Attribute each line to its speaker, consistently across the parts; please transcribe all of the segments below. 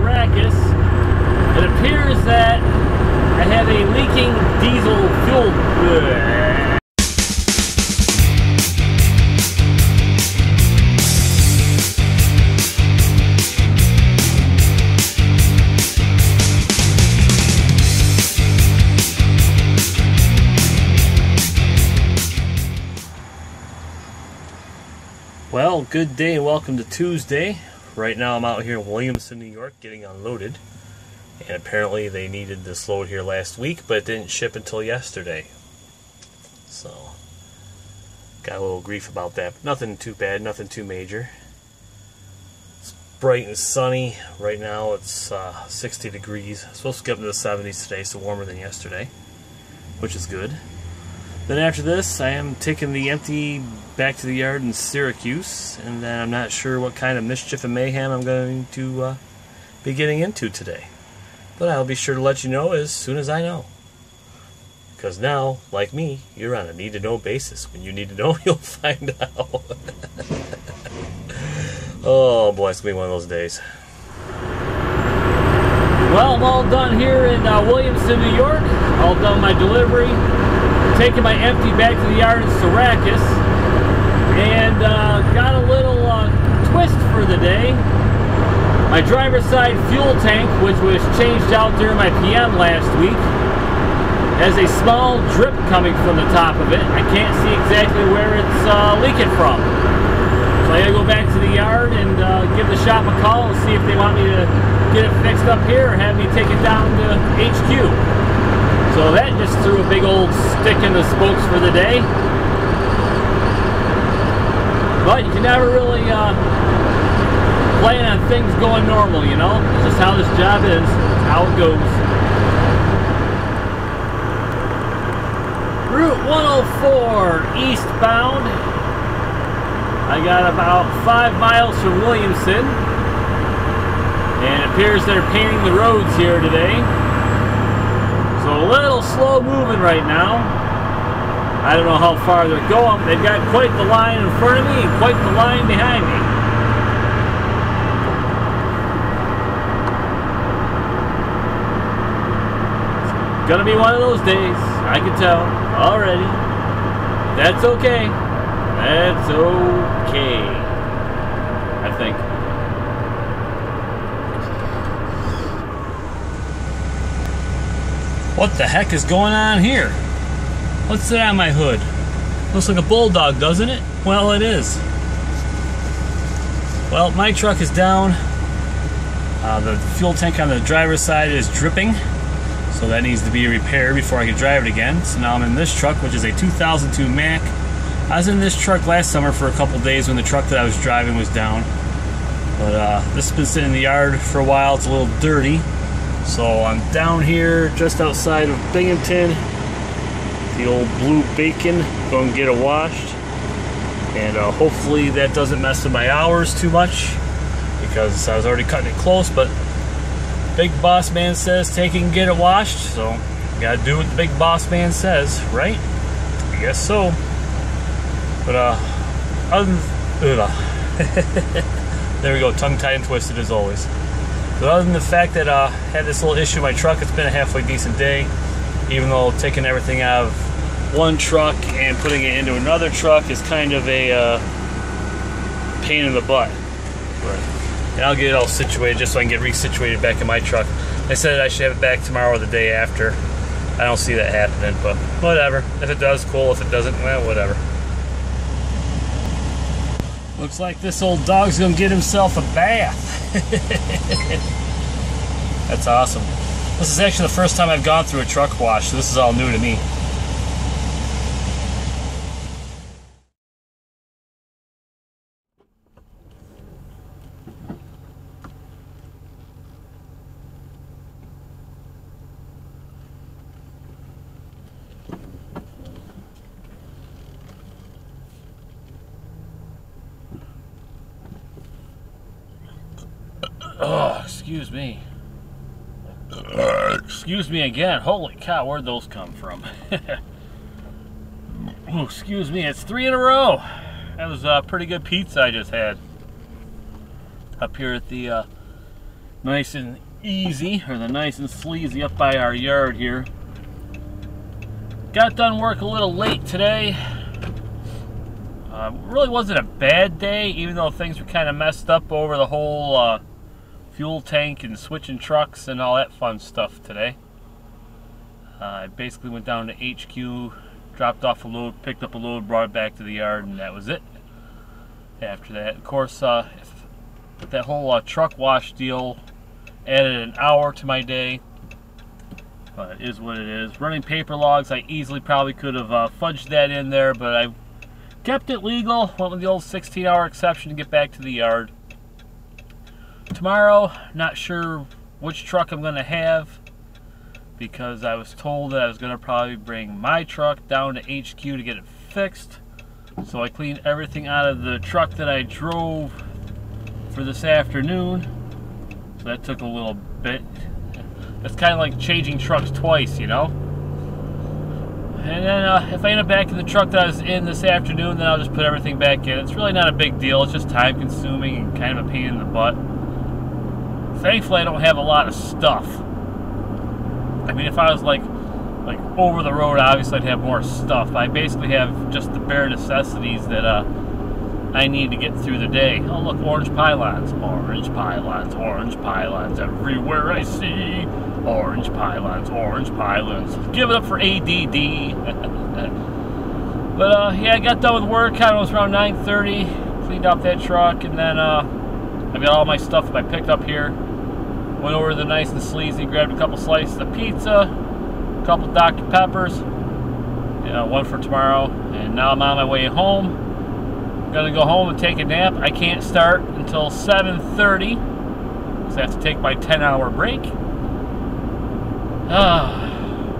Speaker 1: ruckus. It appears that I have a leaking diesel fuel. Well, good day and welcome to Tuesday. Right now I'm out here in Williamson, New York getting unloaded. And apparently they needed this load here last week, but it didn't ship until yesterday. So, got a little grief about that. Nothing too bad, nothing too major. It's bright and sunny. Right now it's 60 degrees. It's supposed to get up into the 70s today, so warmer than yesterday, which is good. Then after this, I am taking the empty back to the yard in Syracuse, and then I'm not sure what kind of mischief and mayhem I'm going to be getting into today. But I'll be sure to let you know as soon as I know. Because now, like me, you're on a need-to-know basis. When you need to know, you'll find out. Oh boy, it's going to be one of those days. Well, I'm all done here in Williamson, New York. All done my delivery. Taking my empty back to the yard in Syracuse, and got a little twist for the day. My driver's side fuel tank, which was changed out during my PM last week, has a small drip coming from the top of it. I can't see exactly where it's leaking from. So I gotta go back to the yard and give the shop a call and see if they want me to get it fixed up here or have me take it down to HQ. So that just threw a big old stick in the spokes for the day. But you can never really plan on things going normal, you know? It's just how this job is. It's how it goes. Route 104 eastbound. I got about 5 miles from Williamson. And it appears they're painting the roads here today. So a little slow moving right now. I don't know how far they're going. They've got quite the line in front of me and quite the line behind me. It's gonna be one of those days. I can tell already. That's okay. That's okay. I think. What the heck is going on here? What's that on my hood? Looks like a bulldog, doesn't it? Well, it is. Well, my truck is down. The fuel tank on the driver's side is dripping, so that needs to be repaired before I can drive it again. So now I'm in this truck, which is a 2002 Mack. I was in this truck last summer for a couple days when the truck that I was driving was down. But this has been sitting in the yard for a while. It's a little dirty. So I'm down here just outside of Binghamton, the old Blue Bacon, going to get it washed, and hopefully that doesn't mess with my hours too much, because I was already cutting it close, but big boss man says take it and get it washed, so gotta do what the big boss man says, right? I guess so. But other than there we go, tongue-tied and twisted as always. But other than the fact that I had this little issue with my truck, it's been a halfway decent day. Even though taking everything out of one truck and putting it into another truck is kind of a pain in the butt. And I'll get it all situated just so I can get resituated back in my truck. They said I should have it back tomorrow or the day after. I don't see that happening, but whatever. If it does, cool. If it doesn't, well, whatever. Looks like this old dog's gonna get himself a bath. That's awesome. This is actually the first time I've gone through a truck wash, so this is all new to me. Oh, excuse me. Excuse me again. Holy cow, where'd those come from? Oh, excuse me, it's 3 in a row. That was a pretty good pizza I just had up here at the nice and easy, or the nice and sleazy up by our yard here. Got done work a little late today. Really wasn't a bad day, even though things were kind of messed up over the whole fuel tank and switching trucks and all that fun stuff today. I basically went down to HQ, dropped off a load, picked up a load, brought it back to the yard, and that was it. After that, of course, with that whole truck wash deal, added an hour to my day. But it is what it is. Running paper logs, I easily probably could have fudged that in there, but I kept it legal. Went with the old 16-hour exception to get back to the yard. Tomorrow, not sure which truck I'm going to have, because I was told that I was going to probably bring my truck down to HQ to get it fixed. So I cleaned everything out of the truck that I drove for this afternoon. So that took a little bit. It's kind of like changing trucks twice, you know? And then if I end up back in the truck that I was in this afternoon, then I'll just put everything back in. It's really not a big deal. It's just time consuming and kind of a pain in the butt. Thankfully, I don't have a lot of stuff. I mean, if I was like over the road, obviously I'd have more stuff. But I basically have just the bare necessities that I need to get through the day. Oh, look, orange pylons. Orange pylons, orange pylons. Everywhere I see orange pylons, orange pylons. Give it up for ADD. But yeah, I got done with work. Kind of was around 9:30. Cleaned up that truck, and then I got all my stuff that I picked up here. Went over to the nice and sleazy, grabbed a couple slices of pizza, a couple Dr. Peppers, one for tomorrow, and now I'm on my way home. Gonna go home and take a nap. I can't start until 7:30, so I have to take my 10-hour break.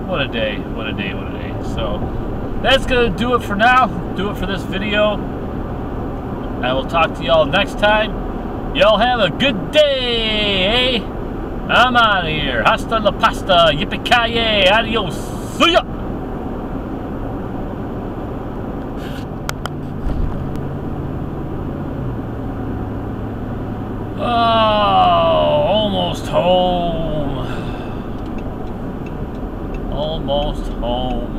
Speaker 1: What a day, what a day, what a day. So that's gonna do it for now. Do it for this video. I will talk to y'all next time. Y'all have a good day, eh? I'm out of here. Hasta la pasta. Yippee-ki-yay. Adios. See ya. Oh, almost home. Almost home.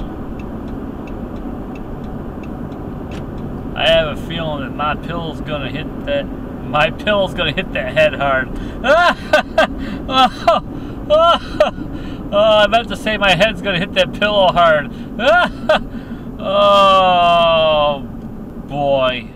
Speaker 1: I have a feeling that my pillow's gonna hit that. My pillow's gonna hit that head hard. I meant to say my head's gonna hit that pillow hard. Oh boy.